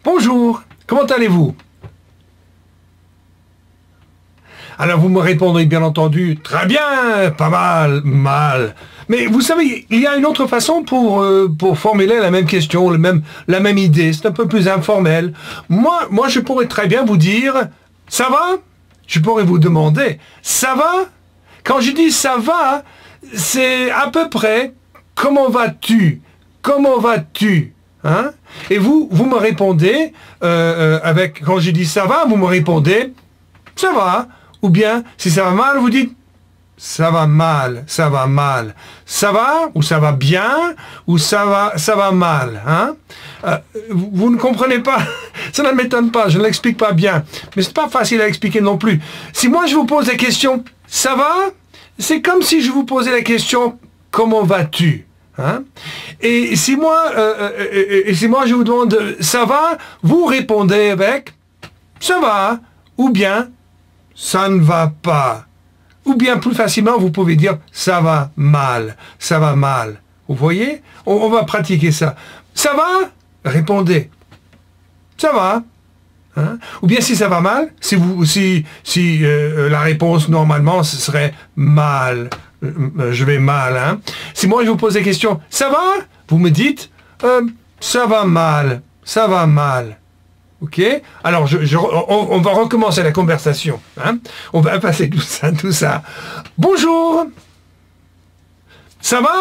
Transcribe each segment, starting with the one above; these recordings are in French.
Bonjour, comment allez-vous? Alors vous me répondrez bien entendu, très bien, pas mal, mal. Mais vous savez, il y a une autre façon pour formuler la même question, la même idée, c'est un peu plus informel. Moi, je pourrais très bien vous dire, ça va? Je pourrais vous demander, ça va? Quand je dis ça va, c'est à peu près, comment vas-tu? Comment vas-tu? Hein? Et vous me répondez, quand je dis ça va, vous me répondez, ça va. Ou bien, si ça va mal, vous dites, ça va mal, ça va mal. Ça va, ou ça va bien, ou ça va mal. Hein? Vous ne comprenez pas, ça ne m'étonne pas, je ne l'explique pas bien. Mais c'est pas facile à expliquer non plus. Si moi je vous pose la question, ça va? C'est comme si je vous posais la question, comment vas-tu? Hein? Et si moi je vous demande, ça va? Vous répondez avec, ça va, ou bien, ça ne va pas. Ou bien plus facilement, vous pouvez dire ça va mal, ça va mal. Vous voyez? On va pratiquer ça. Ça va? Répondez. Ça va. Hein? Ou bien si ça va mal, si la réponse normalement ce serait mal. Je vais mal. Hein? Si moi je vous pose la question, ça va? Vous me dites ça va mal, ça va mal. Ok? Alors, on va recommencer la conversation. Hein? On va passer tout ça. Bonjour! Ça va?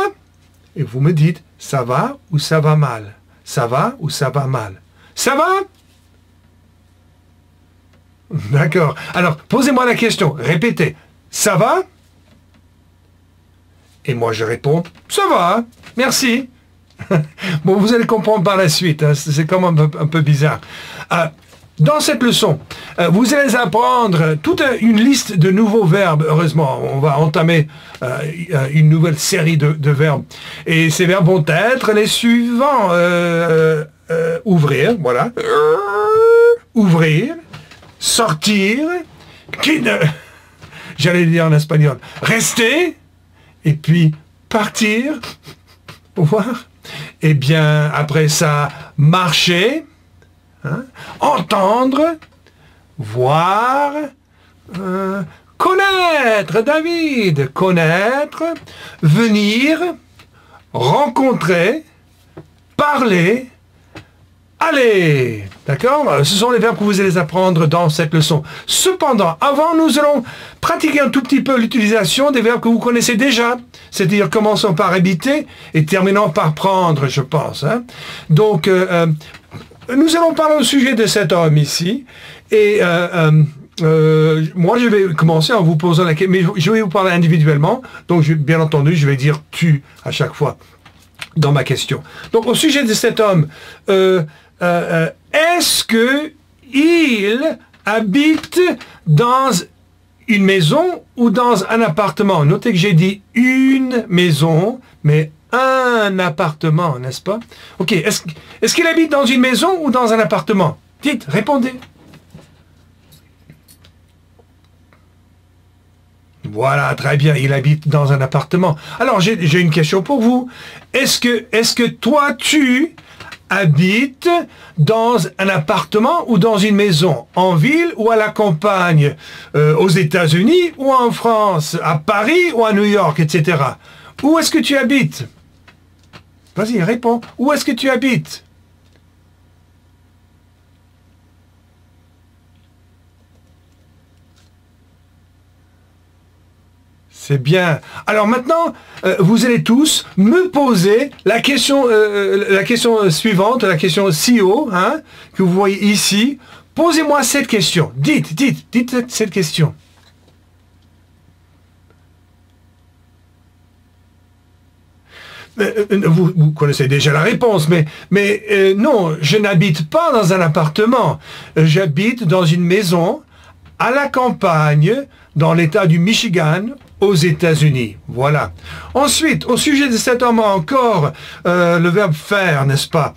Et vous me dites, ça va ou ça va mal? Ça va ou ça va mal? Ça va? D'accord. Alors, posez-moi la question. Répétez. Ça va? Et moi, je réponds, ça va. Merci. Bon, vous allez comprendre par la suite, hein, c'est quand même un peu bizarre. Dans cette leçon, vous allez apprendre toute une liste de nouveaux verbes. Heureusement, on va entamer une nouvelle série de verbes. Et ces verbes vont être les suivants. Ouvrir, voilà. Ouvrir, sortir, j'allais dire en espagnol, rester, et puis partir, pour voir. Eh bien, après ça, marcher, hein, entendre, voir, connaître, David, connaître, venir, rencontrer, parler, aller. D'accord? Ce sont les verbes que vous allez apprendre dans cette leçon. Cependant, avant, nous allons pratiquer un tout petit peu l'utilisation des verbes que vous connaissez déjà. C'est-à-dire, commençons par habiter et terminons par prendre, je pense. Hein? Donc, nous allons parler au sujet de cet homme ici. Et moi, je vais commencer en vous posant la question, mais je vais vous parler individuellement. Donc, bien entendu, je vais dire « tu » à chaque fois dans ma question. Donc, au sujet de cet homme, est-ce que il habite dans une maison ou dans un appartement? Notez que j'ai dit une maison, mais un appartement, n'est-ce pas? Ok, est-ce qu'il habite dans une maison ou dans un appartement? Dites, répondez. Voilà, très bien, il habite dans un appartement. Alors, j'ai une question pour vous. Est-ce que toi, tu habites dans un appartement ou dans une maison, en ville ou à la campagne, aux États-Unis ou en France, à Paris ou à New York, etc. Où est-ce que tu habites? Vas-y, réponds. Où est-ce que tu habites? C'est bien. Alors maintenant, vous allez tous me poser la question suivante, la question CO, hein, que vous voyez ici. Posez-moi cette question. Dites cette question. Vous connaissez déjà la réponse, mais non, je n'habite pas dans un appartement. J'habite dans une maison à la campagne, dans l'État du Michigan, aux États-Unis. Voilà. Ensuite, au sujet de cet homme encore, le verbe faire, n'est-ce pas?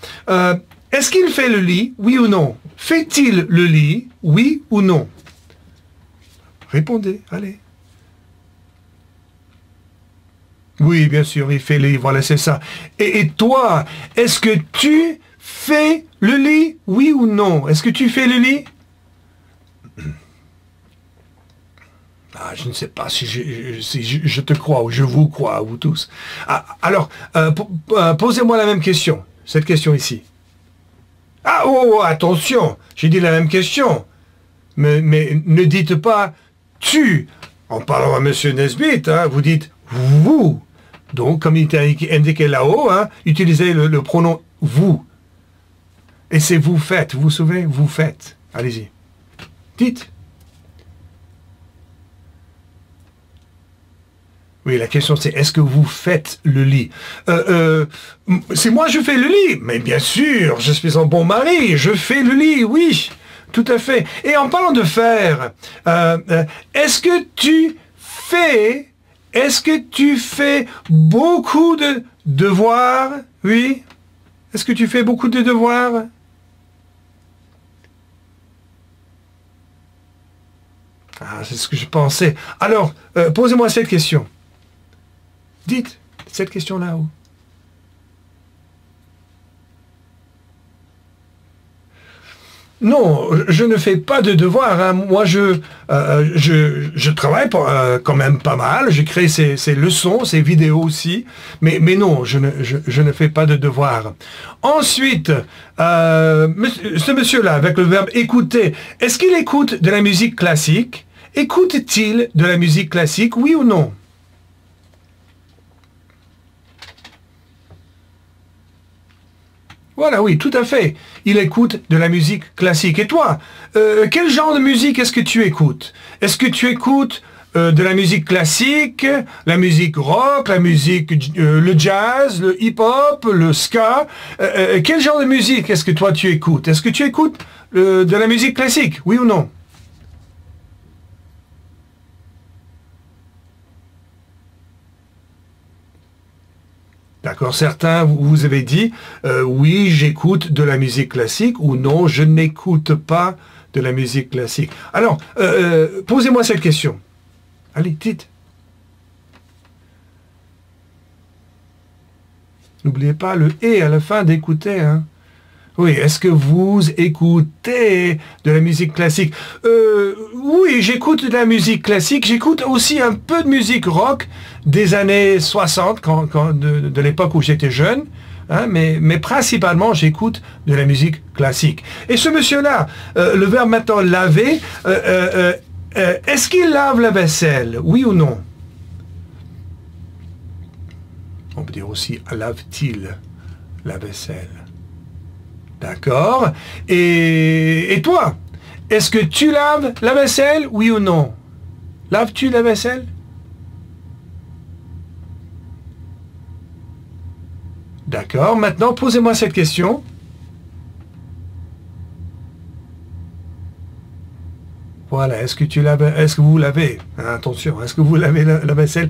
Est-ce qu'il fait le lit? Oui ou non? Fait-il le lit? Oui ou non? Répondez, allez. Oui, bien sûr, il fait le lit, voilà, c'est ça. Et toi, est-ce que tu fais Le lit, oui ou non? Est-ce que tu fais le lit? Ah, je ne sais pas si je te crois ou je vous crois, vous tous. Ah, alors, posez-moi la même question. Cette question ici. Ah, oh, attention, j'ai dit la même question. Mais ne dites pas « tu ». En parlant à Monsieur Nesbitt, hein, vous dites « vous ». Donc, comme il était indiqué là-haut, hein, utilisez le pronom « vous ». Et c'est « vous faites ». Vous vous souvenez? Vous faites. Allez-y. Dites. Oui, la question c'est, est-ce que vous faites le lit? C'est moi je fais le lit. Mais bien sûr, je suis un bon mari, je fais le lit, oui, tout à fait. Et en parlant de faire, est-ce que tu fais beaucoup de devoirs? Oui? Est-ce que tu fais beaucoup de devoirs? Ah, c'est ce que je pensais. Alors, posez-moi cette question. Dites cette question là-haut. Non, je ne fais pas de devoirs. Hein. Moi, je travaille quand même pas mal. Je crée ces leçons, ces vidéos aussi. Mais non, je ne fais pas de devoirs. Ensuite, ce monsieur-là, avec le verbe écouter, est-ce qu'il écoute de la musique classique? Écoute-t-il de la musique classique, oui ou non? Voilà, oui, tout à fait. Il écoute de la musique classique. Et toi, quel genre de musique est-ce que tu écoutes? Est-ce que tu écoutes de la musique classique, la musique rock, la musique, le jazz, le hip-hop, le ska? Quel genre de musique est-ce que toi tu écoutes? Est-ce que tu écoutes de la musique classique, oui ou non? D'accord, certains, vous avez dit, oui, j'écoute de la musique classique, ou non, je n'écoute pas de la musique classique. Alors, posez-moi cette question. Allez, dites. N'oubliez pas le « et » à la fin d'écouter, hein. Oui, est-ce que vous écoutez de la musique classique? Oui, j'écoute de la musique classique. J'écoute aussi un peu de musique rock des années 60, de l'époque où j'étais jeune. Hein, mais principalement, j'écoute de la musique classique. Et ce monsieur-là, le verbe maintenant laver, est-ce qu'il lave la vaisselle? Oui ou non? On peut dire aussi, lave-t-il la vaisselle? D'accord. Et toi, est-ce que tu laves la vaisselle, oui ou non? Laves-tu la vaisselle? D'accord. Maintenant, posez-moi cette question. Voilà, est-ce que vous lavez? Attention, est-ce que vous lavez la vaisselle?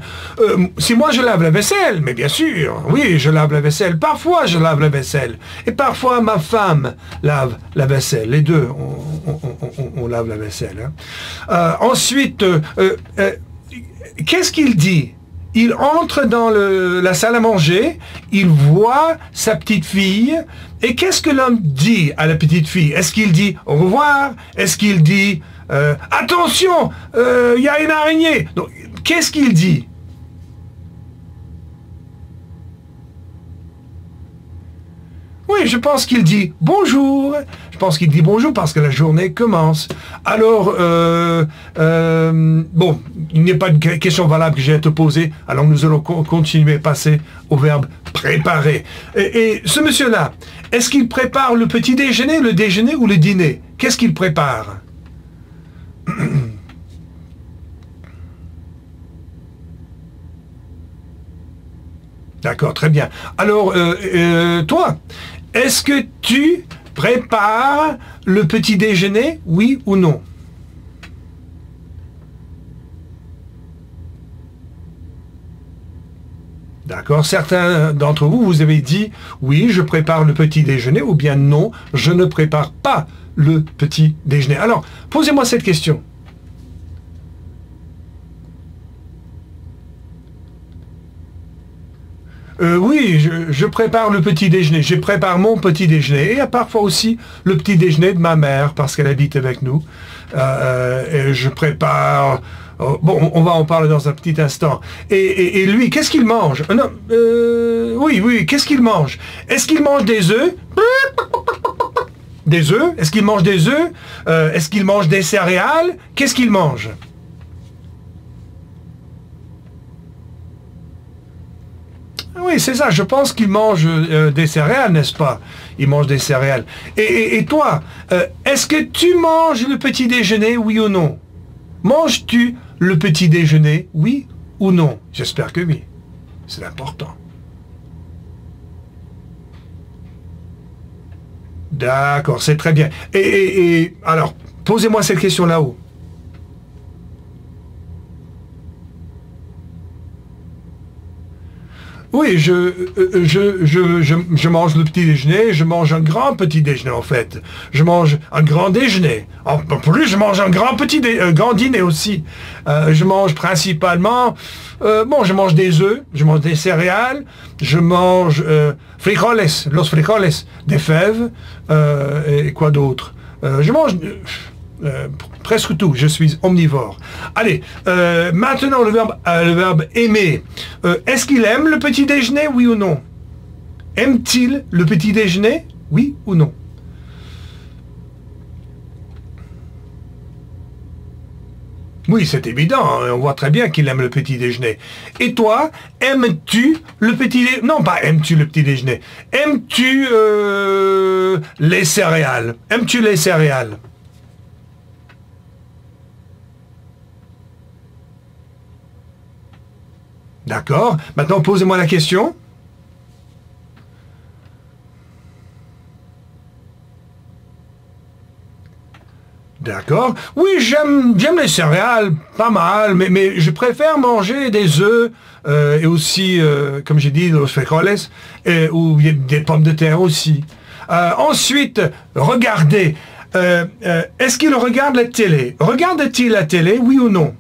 Si moi je lave la vaisselle, mais bien sûr, oui, je lave la vaisselle. Parfois je lave la vaisselle. Et parfois ma femme lave la vaisselle. Les deux, on lave la vaisselle. Hein. Ensuite, qu'est-ce qu'il dit? Il entre dans la salle à manger, il voit sa petite fille, et qu'est-ce que l'homme dit à la petite fille? Est-ce qu'il dit au revoir? Est-ce qu'il dit attention, il y a une araignée? Donc, qu'est-ce qu'il dit? Oui, je pense qu'il dit bonjour. Je pense qu'il dit bonjour parce que la journée commence. Alors, bon, il n'y a pas de question valable que j'ai à te poser. Alors nous allons continuer à passer au verbe préparer. Et ce monsieur-là, est-ce qu'il prépare le petit déjeuner, le déjeuner ou le dîner? Qu'est-ce qu'il prépare? D'accord, très bien. Alors, toi, est-ce que tu prépares le petit déjeuner, oui ou non? D'accord, certains d'entre vous, vous avez dit, oui, je prépare le petit déjeuner, ou bien non, je ne prépare pas le petit déjeuner. Alors, posez-moi cette question. Oui, je prépare le petit déjeuner. Je prépare mon petit déjeuner. Et il y a parfois aussi le petit déjeuner de ma mère, parce qu'elle habite avec nous. Et je prépare... bon, on va en parler dans un petit instant. Et lui, qu'est-ce qu'il mange? Non, oui, qu'est-ce qu'il mange? Est-ce qu'il mange des œufs? Des œufs? Est-ce qu'il mange des œufs? Est-ce qu'il mange des céréales? Qu'est-ce qu'il mange? Oui, c'est ça. Je pense qu'il mange des céréales, n'est-ce pas? Il mange des céréales. Et toi, est-ce que tu manges le petit déjeuner, oui ou non? Manges-tu le petit déjeuner, oui ou non? J'espère que oui. C'est important. D'accord, c'est très bien. Et alors, posez-moi cette question là-haut. Oui, je mange le petit déjeuner, je mange un grand petit déjeuner en fait. Je mange un grand déjeuner. En plus, je mange un grand dîner aussi. Je mange principalement, je mange des œufs, je mange des céréales, je mange frijoles, los frijoles, des fèves, et quoi d'autre. Je mange... presque tout, je suis omnivore. Allez, maintenant le verbe aimer. Est-ce qu'il aime le petit déjeuner, oui ou non? Aime-t-il le petit déjeuner, oui ou non? Oui, c'est évident, hein, on voit très bien qu'il aime le petit déjeuner. Et toi, aimes-tu le petit déjeuner? Non, pas aimes-tu le petit déjeuner. Aimes-tu les céréales? Aimes-tu les céréales? D'accord. Maintenant, posez-moi la question. D'accord. Oui, j'aime les céréales, pas mal, mais je préfère manger des œufs et aussi, comme j'ai dit, los frijoles, ou des pommes de terre aussi. Ensuite, regardez. Est-ce qu'il regarde la télé? Regarde-t-il la télé, oui ou non?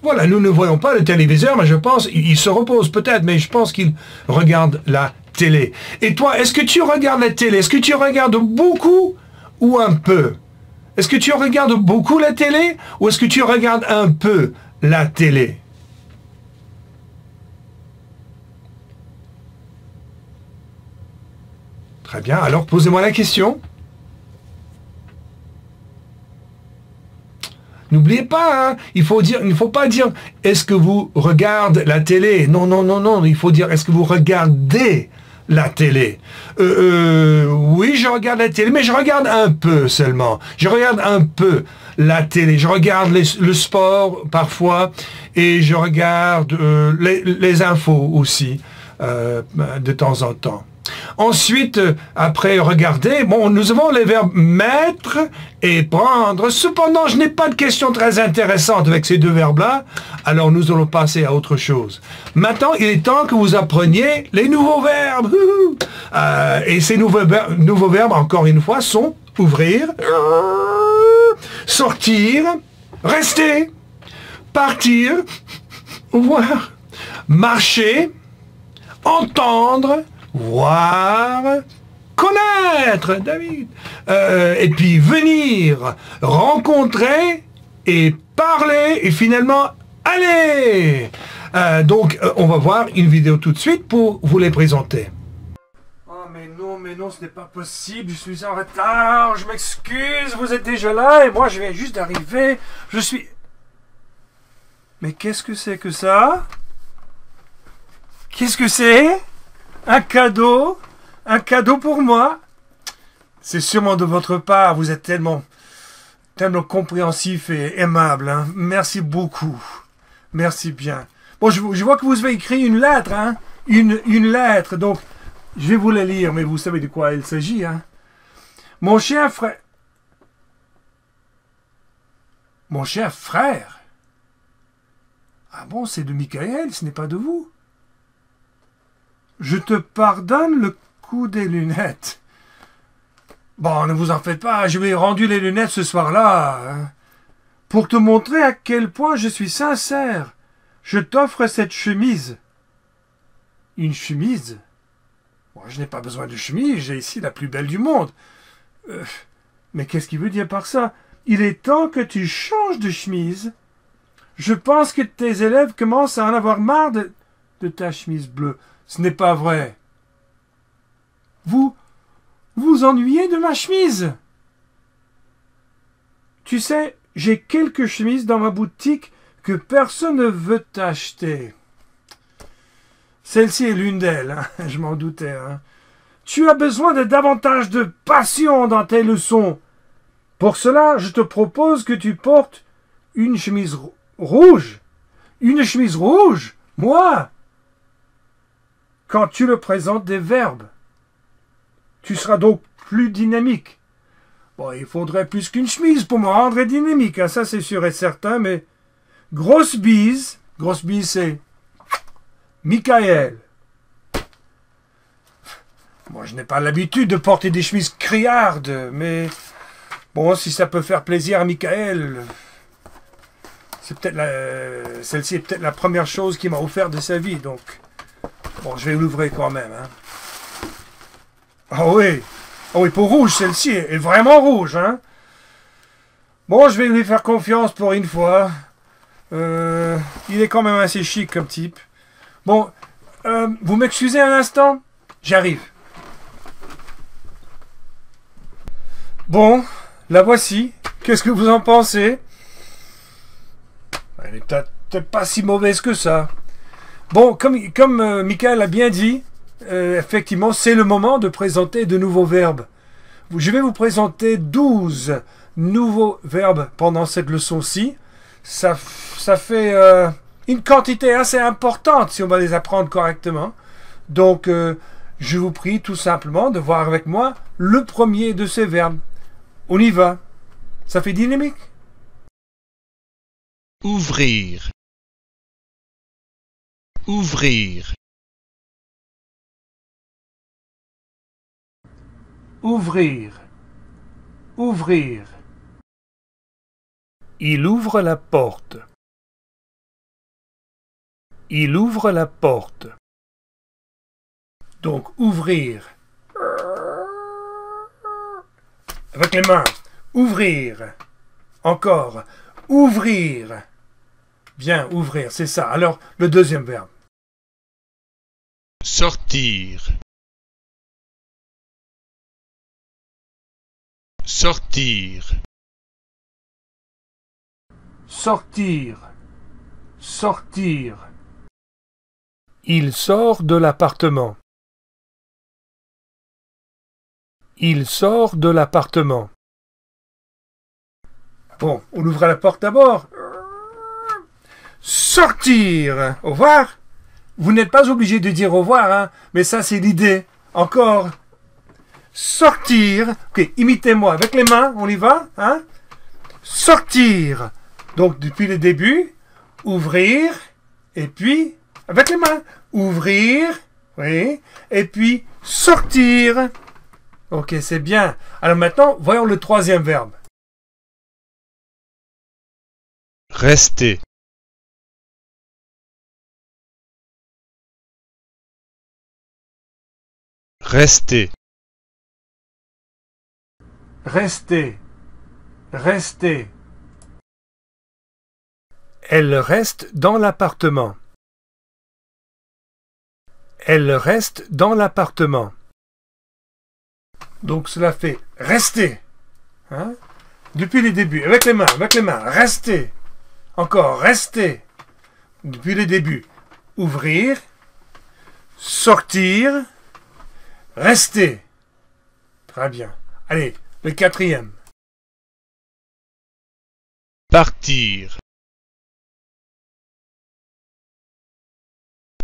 Voilà, nous ne voyons pas le téléviseur, mais je pense, il se repose peut-être, mais je pense qu'il regarde la télé. Et toi, est-ce que tu regardes la télé? Est-ce que tu regardes beaucoup ou un peu? Est-ce que tu regardes beaucoup la télé ou est-ce que tu regardes un peu la télé? Très bien, alors posez-moi la question. N'oubliez pas, hein, il ne faut pas dire est-ce que vous regardez la télé. Non, non, non, non, il faut dire est-ce que vous regardez la télé. Oui, je regarde la télé, mais je regarde un peu seulement. Je regarde un peu la télé. Je regarde le sport parfois et je regarde les infos aussi de temps en temps. Ensuite, après regarder, bon, nous avons les verbes mettre et prendre. Cependant, je n'ai pas de questions très intéressantes avec ces deux verbes-là, alors nous allons passer à autre chose. Maintenant, il est temps que vous appreniez les nouveaux verbes. Et ces nouveaux verbes, encore une fois, sont ouvrir, sortir, rester, partir, voir, marcher, entendre, voir, connaître, David, et puis venir, rencontrer, et parler, et finalement aller. Donc, on va voir une vidéo tout de suite pour vous les présenter. Oh, mais non, ce n'est pas possible, je suis en retard, je m'excuse, vous êtes déjà là, et moi je viens juste d'arriver, je suis... Mais qu'est-ce que c'est que ça? Qu'est-ce que c'est? Un cadeau pour moi. C'est sûrement de votre part. Vous êtes tellement compréhensif et aimable. Hein. Merci beaucoup. Merci bien. Bon, je vois que vous avez écrit une lettre. Hein. Une lettre. Donc, je vais vous la lire, mais vous savez de quoi il s'agit. Hein. Mon cher frère. Mon cher frère. Ah bon, c'est de Michael, ce n'est pas de vous. Je te pardonne le coup des lunettes. Bon, ne vous en faites pas, je lui ai rendu les lunettes ce soir-là. Hein. Pour te montrer à quel point je suis sincère, je t'offre cette chemise. Une chemise? Bon, je n'ai pas besoin de chemise, j'ai ici la plus belle du monde. Mais qu'est-ce qu'il veut dire par ça? Il est temps que tu changes de chemise. Je pense que tes élèves commencent à en avoir marre de ta chemise bleue. Ce n'est pas vrai. Vous vous ennuyez de ma chemise? Tu sais, j'ai quelques chemises dans ma boutique que personne ne veut acheter. Celle-ci est l'une d'elles, hein, je m'en doutais. Hein. Tu as besoin de davantage de passion dans tes leçons. Pour cela, je te propose que tu portes une chemise rouge. Une chemise rouge? Moi? Quand tu le présentes des verbes. Tu seras donc plus dynamique. Bon, il faudrait plus qu'une chemise pour me rendre dynamique, hein, ça c'est sûr et certain, mais grosse bise c'est Michael. Moi, je n'ai pas l'habitude de porter des chemises criardes, mais bon, si ça peut faire plaisir à Michael, c'est peut-être celle-ci est peut-être la première chose qu'il m'a offert de sa vie, donc bon, je vais l'ouvrir quand même. Hein. Ah oui, pour rouge, celle-ci est vraiment rouge, hein. Bon, je vais lui faire confiance pour une fois. Il est quand même assez chic comme type. Bon, vous m'excusez un instant? J'arrive. Bon, la voici. Qu'est-ce que vous en pensez? Elle est peut-être pas si mauvaise que ça. Bon, comme Michael a bien dit, effectivement, c'est le moment de présenter de nouveaux verbes. Je vais vous présenter 12 nouveaux verbes pendant cette leçon-ci. Ça fait une quantité assez importante si on va les apprendre correctement. Donc, je vous prie tout simplement de voir avec moi le premier de ces verbes. On y va. Ça fait dynamique. Ouvrir. Ouvrir. Ouvrir. Ouvrir. Il ouvre la porte. Il ouvre la porte. Donc, ouvrir. Avec les mains. Ouvrir. Encore. Ouvrir. Bien, ouvrir, c'est ça. Alors, le deuxième verbe. Sortir. Sortir. Sortir. Sortir. Il sort de l'appartement. Il sort de l'appartement. Bon, on ouvre la porte d'abord. Sortir. Au revoir. Vous n'êtes pas obligé de dire au revoir, hein, mais ça c'est l'idée. Encore. Sortir. Ok, imitez-moi avec les mains, on y va, hein. Sortir. Donc depuis le début, ouvrir, et puis avec les mains, ouvrir, oui, et puis sortir. Ok, c'est bien. Alors maintenant, voyons le troisième verbe. Rester. Rester. Rester. Rester. Elle reste dans l'appartement. Elle reste dans l'appartement. Donc cela fait rester. Hein? Depuis le début, avec les mains, rester. Encore, rester. Depuis le début, ouvrir, sortir, rester. Très bien. Allez, le quatrième. Partir.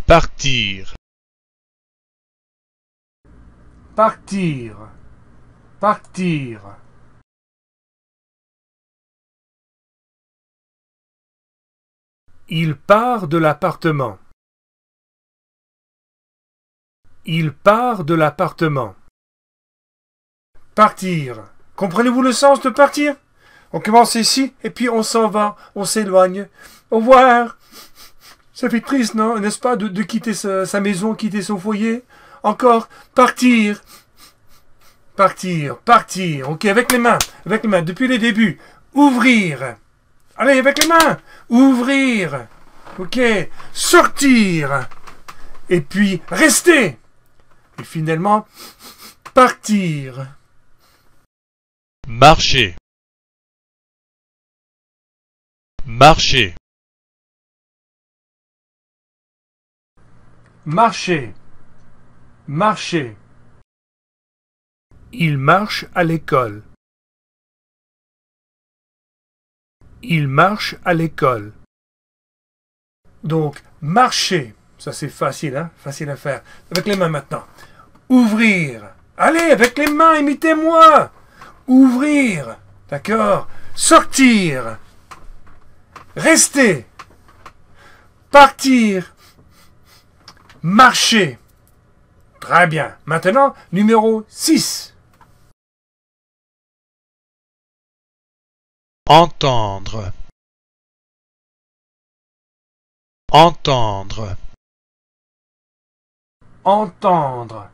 Partir. Partir. Partir. Il part de l'appartement. Il part de l'appartement. Partir. Comprenez-vous le sens de partir? On commence ici, et puis on s'en va, on s'éloigne. Au revoir. Ça fait triste, non? N'est-ce pas, de quitter sa maison, quitter son foyer? Encore, partir. Partir, partir. Ok, avec les mains, depuis les débuts. Ouvrir. Allez, avec les mains. Ouvrir. Ok, sortir. Et puis, rester. Et finalement, partir. Marcher. Marcher. Marcher. Marcher. Il marche à l'école. Il marche à l'école. Donc, marcher. Ça, c'est facile, hein? Facile à faire. Avec les mains maintenant. Ouvrir. Allez, avec les mains, imitez-moi. Ouvrir. D'accord? Sortir. Rester. Partir. Marcher. Très bien. Maintenant, numéro 6. Entendre. Entendre. Entendre.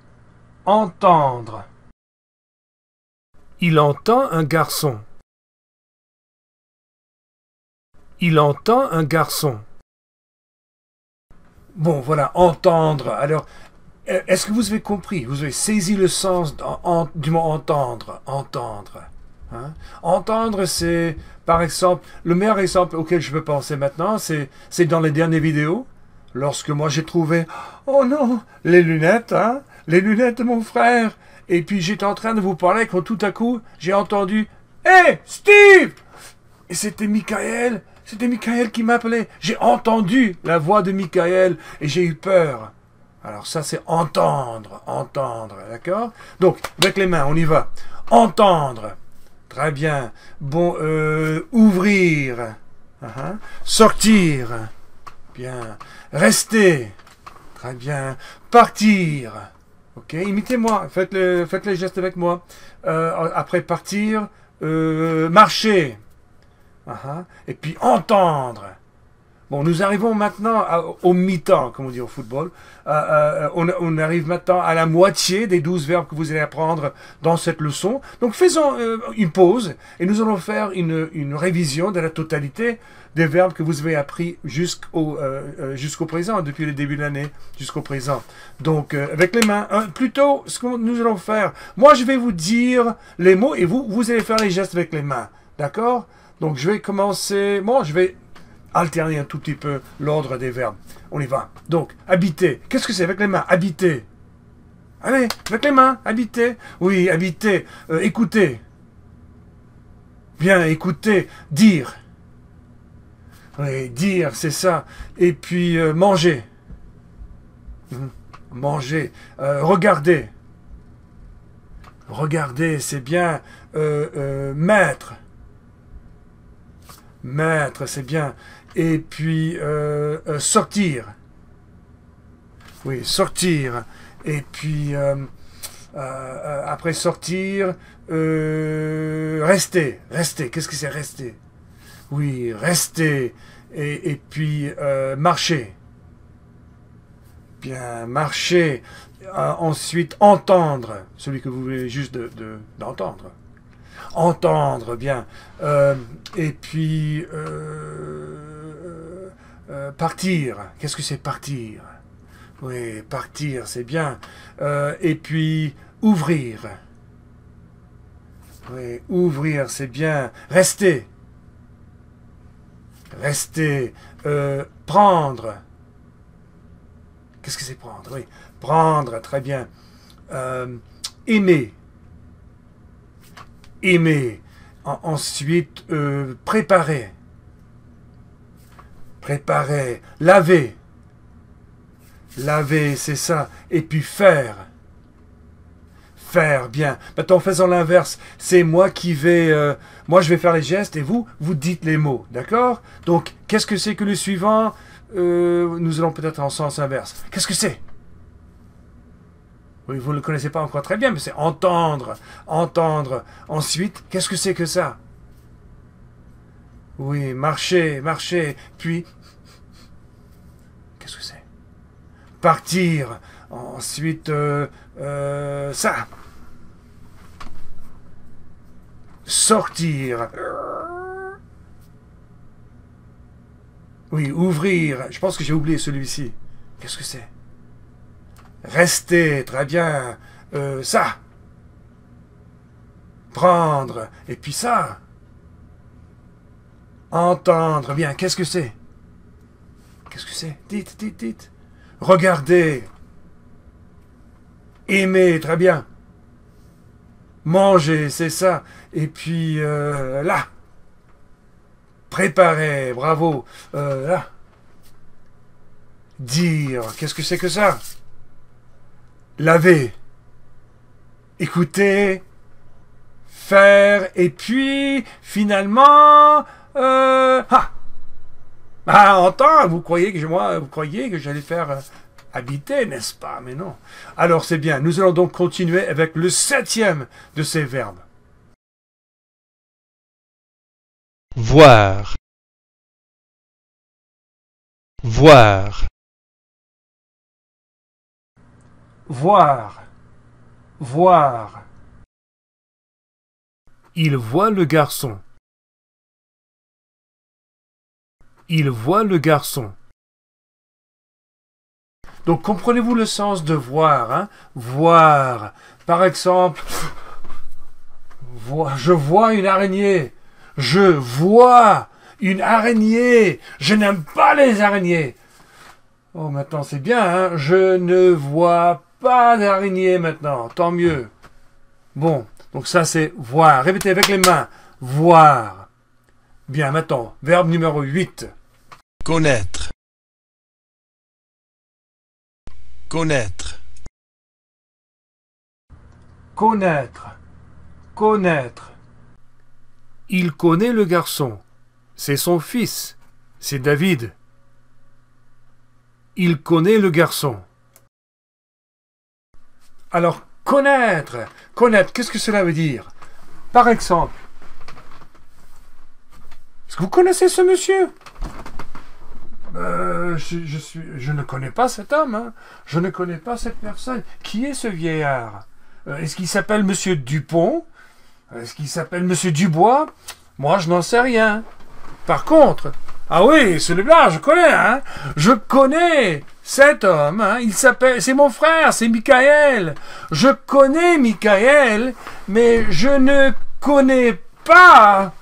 Entendre. Il entend un garçon. Il entend un garçon. Bon, voilà, entendre. Alors, est-ce que vous avez compris? Vous avez saisi le sens du mot entendre. Entendre. Hein? Entendre, c'est, par exemple, le meilleur exemple auquel je peux penser maintenant, c'est dans les dernières vidéos, lorsque moi j'ai trouvé, oh non, les lunettes, hein? Les lunettes de mon frère. Et puis j'étais en train de vous parler quand tout à coup, j'ai entendu, Hey, Steve! Et c'était Michael. C'était Michael qui m'appelait. J'ai entendu la voix de Michael et j'ai eu peur. Alors ça, c'est entendre, entendre, d'accord? Donc, avec les mains, on y va. Entendre. Très bien. Bon, ouvrir. Sortir. Bien. Rester. Très bien. Partir. Ok, imitez-moi. Faites les gestes avec moi. Après partir, marcher. Et puis entendre. Bon, nous arrivons maintenant au mi-temps, comme on dit au football. On arrive maintenant à la moitié des 12 verbes que vous allez apprendre dans cette leçon. Donc faisons une pause et nous allons faire une révision de la totalité des verbes que vous avez appris jusqu'au présent, depuis le début de l'année jusqu'au présent. Donc avec les mains, plutôt ce que nous allons faire, moi je vais vous dire les mots et vous allez faire les gestes avec les mains. D'accord? Donc je vais commencer, je vais alterner un tout petit peu l'ordre des verbes. On y va. Donc, habiter. Qu'est-ce que c'est avec les mains? Habiter. Allez, avec les mains, habiter. Oui, habiter. Écouter. Bien, écouter. Dire. Oui, dire, c'est ça. Et puis, manger. Manger. Regarder. Regarder, c'est bien. Mettre. Mettre, c'est bien. Et puis, sortir. Oui, sortir. Et puis, après sortir, rester. Rester. Qu'est-ce que c'est rester? Oui, rester. Et puis, marcher. Bien, marcher. Ensuite, entendre. Celui que vous voulez juste d'entendre. Entendre, bien. Et puis, partir. Qu'est-ce que c'est partir? Oui, partir, c'est bien. Et puis, ouvrir. Oui, ouvrir, c'est bien. Rester. Rester. Prendre. Qu'est-ce que c'est prendre? Oui, prendre, très bien. Aimer. Aimer. Ensuite, préparer. Préparer. Laver. Laver, c'est ça. Et puis faire. Faire, bien. Maintenant, en faisant l'inverse, c'est moi qui vais... moi, je vais faire les gestes et vous dites les mots. D'accord? Donc, qu'est-ce que c'est que le suivant? Nous allons peut-être en sens inverse. Qu'est-ce que c'est? Oui, vous ne le connaissez pas encore très bien, mais c'est entendre. Entendre. Ensuite, qu'est-ce que c'est que ça? Oui, marcher, marcher. Puis, qu'est-ce que c'est? Partir. Ensuite, ça. Sortir. Oui, ouvrir. Je pense que j'ai oublié celui-ci. Qu'est-ce que c'est? Rester, très bien. Ça. Prendre. Et puis ça. Entendre. Bien, qu'est-ce que c'est? Qu'est-ce que c'est? Dites, dites, dites. Regarder. Aimer, très bien. Manger, c'est ça. Et puis, là. Préparer, bravo. Là. Dire, qu'est-ce que c'est que ça? Laver. Écouter. Faire. Et puis, finalement... entendre, vous croyez que j'allais faire habiter, n'est-ce pas? Mais non. Alors, c'est bien. Nous allons donc continuer avec le 7e de ces verbes. Voir. Voir. Voir. Voir. Il voit le garçon. Il voit le garçon. Donc, comprenez-vous le sens de voir, hein? Voir. Par exemple, je vois une araignée. Je vois une araignée. Je n'aime pas les araignées. Oh, maintenant, c'est bien, hein? Je ne vois pas d'araignée maintenant. Tant mieux. Bon, donc ça, c'est voir. Répétez avec les mains. Voir. Bien, maintenant, verbe numéro 8. Connaître. Connaître. Connaître. Connaître. Il connaît le garçon. C'est son fils. C'est David. Il connaît le garçon. Alors, connaître. Connaître, qu'est-ce que cela veut dire? Par exemple, est-ce que vous connaissez ce monsieur? Je ne connais pas cet homme. Hein. Je ne connais pas cette personne. Qui est ce vieillard? Est-ce qu'il s'appelle Monsieur Dupont? Est-ce qu'il s'appelle Monsieur Dubois? Moi, je n'en sais rien. Par contre, ah oui, celui-là, je connais. Hein. Je connais cet homme. Hein. Il s'appelle, c'est mon frère, c'est Michael. Je connais Michael, mais je ne connais pas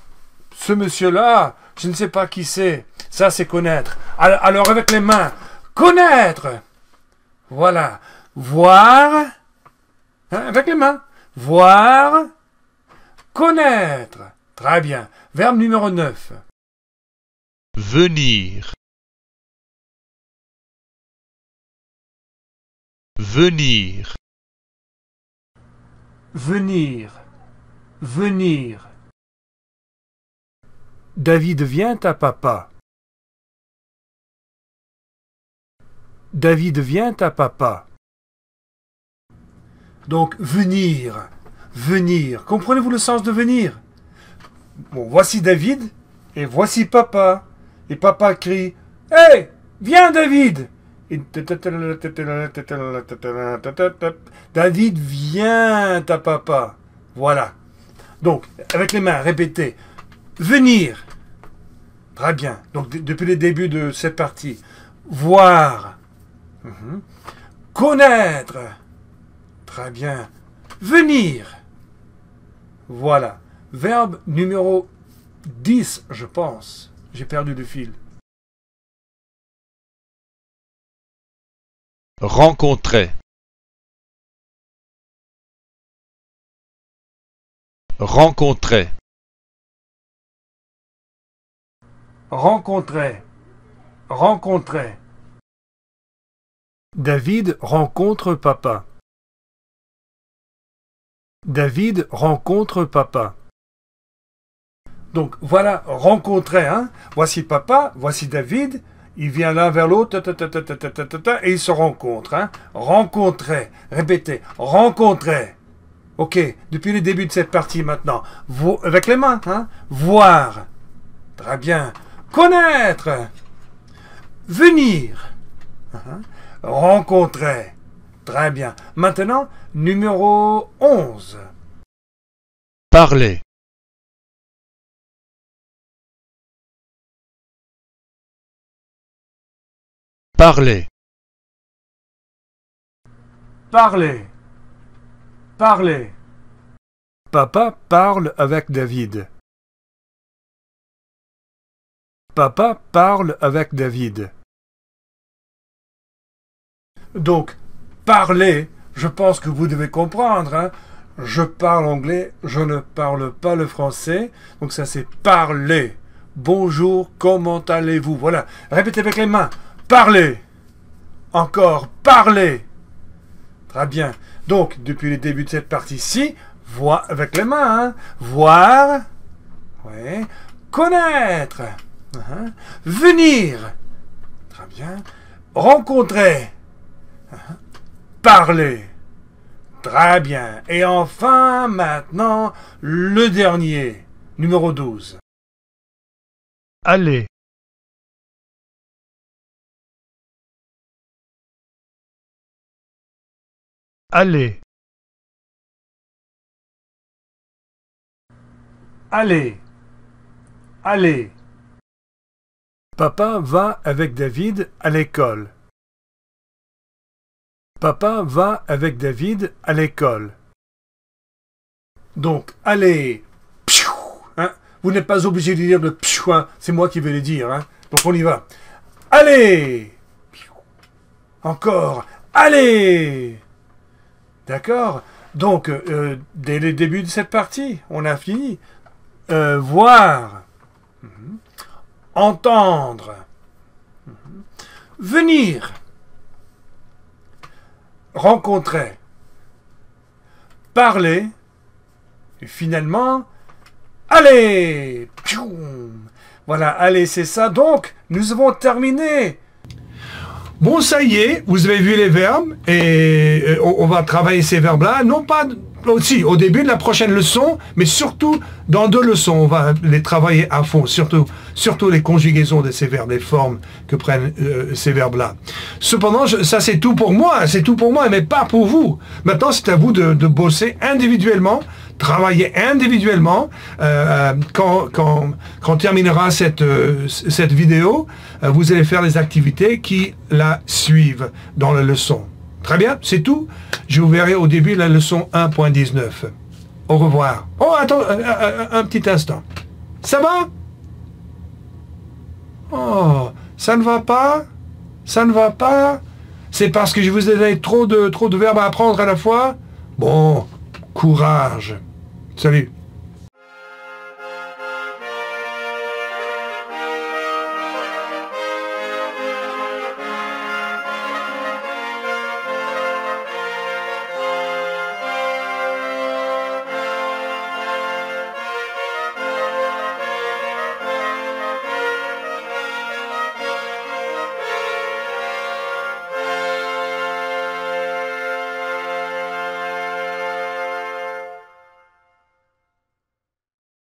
ce monsieur-là. Je ne sais pas qui c'est. Ça, c'est connaître. Alors, avec les mains, connaître. Voilà. Voir. Hein, avec les mains. Voir. Connaître. Très bien. Verbe numéro 9. Venir. Venir. Venir. Venir. David vient à papa. David vient à papa. Donc, venir. Venir. Comprenez-vous le sens de venir? Bon, voici David et voici papa. Et papa crie « Hey, viens David !» Et David vient à papa. Voilà. Donc, avec les mains, répétez. Venir. Très bien. Donc, depuis le début de cette partie. Voir. Connaître. Très bien. Venir. Voilà. Verbe numéro 10, je pense. J'ai perdu le fil. Rencontrer. Rencontrer. Rencontrer. Rencontrer. David rencontre papa. David rencontre papa. Donc voilà, rencontrer. Hein? Voici papa, voici David. Il vient l'un vers l'autre et ils se rencontrent. Hein? Rencontrer. Répétez. Rencontrer. Ok, depuis le début de cette partie maintenant. Avec les mains. Hein? Voir. Très bien. Connaître. Venir. Rencontrer. Très bien. Maintenant, numéro 11. Parler. Parler. Parler. Parler. Papa parle avec David. Papa parle avec David. Donc, parler, je pense que vous devez comprendre. Hein. Je parle anglais, je ne parle pas le français. Donc ça c'est parler. Bonjour, comment allez-vous? Voilà, répétez avec les mains. Parler. Encore, parler. Très bien. Donc, depuis le début de cette partie-ci, voir avec les mains. Hein. Voir. Oui. Connaître. Venir. Très bien. Rencontrer. Parler. Très bien. Et enfin, maintenant, le dernier. Numéro 12. Aller. Aller. Aller. Aller. Papa va avec David à l'école. Papa va avec David à l'école. Donc, allez. Hein? Vous n'êtes pas obligé de dire le pfiou, hein? C'est moi qui vais le dire. Hein? Donc, on y va. Allez. Encore. Allez. D'accord? Donc, dès le début de cette partie, on a fini. Voir. Entendre. Venir. Rencontrer. Parler. Et finalement, allez. Voilà, allez, c'est ça. Donc, nous avons terminé. Bon, ça y est, vous avez vu les verbes et on va travailler ces verbes-là, non pas aussi au début de la prochaine leçon, mais surtout dans 2 leçons, on va les travailler à fond, surtout les conjugaisons de ces verbes, les formes que prennent ces verbes-là. Cependant, ça c'est tout pour moi, mais pas pour vous. Maintenant, c'est à vous de bosser individuellement, travailler individuellement. Quand on terminera cette vidéo, vous allez faire les activités qui la suivent dans la leçon. Très bien, c'est tout. Je vous verrai au début de la leçon 1.19. Au revoir. Oh, attends, un petit instant. Ça va? Oh, ça ne va pas? Ça ne va pas? C'est parce que je vous ai donné trop de verbes à apprendre à la fois? Bon, courage. Salut.